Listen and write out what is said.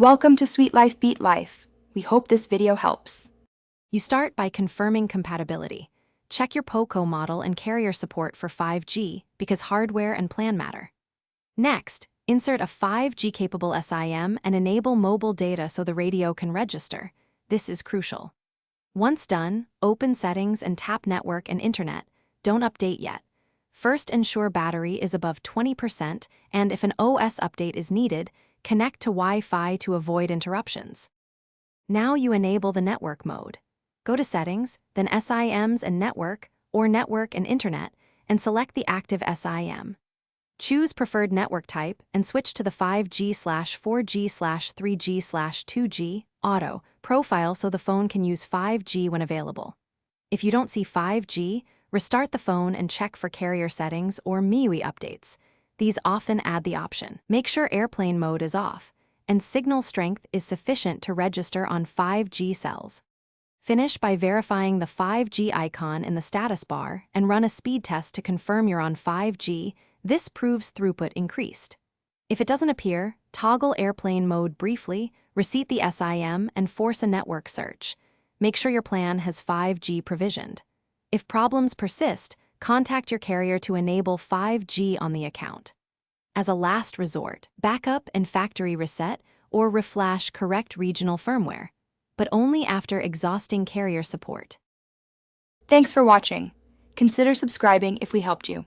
Welcome to Sweet Life Beat Life. We hope this video helps. You start by confirming compatibility. Check your Poco model and carrier support for 5G because hardware and plan matter. Next, insert a 5G-capable SIM and enable mobile data so the radio can register. This is crucial. Once done, open Settings and tap Network and Internet. Don't update yet. First, ensure battery is above 20%, and if an OS update is needed, connect to Wi-Fi to avoid interruptions. Now you enable the network mode. Go to Settings, then SIMs and Network, or Network and Internet, and select the active SIM. Choose preferred network type and switch to the 5G/4G/3G/2G auto profile so the phone can use 5G when available. If you don't see 5G, restart the phone and check for carrier settings or MIUI updates. These often add the option. Make sure airplane mode is off, and signal strength is sufficient to register on 5G cells. Finish by verifying the 5G icon in the status bar and run a speed test to confirm you're on 5G. This proves throughput increased. If it doesn't appear, toggle airplane mode briefly, reset the SIM, and force a network search. Make sure your plan has 5G provisioned. If problems persist, contact your carrier to enable 5G on the account. As a last resort, backup and factory reset or reflash correct regional firmware, but only after exhausting carrier support. Thanks for watching. Consider subscribing if we helped you.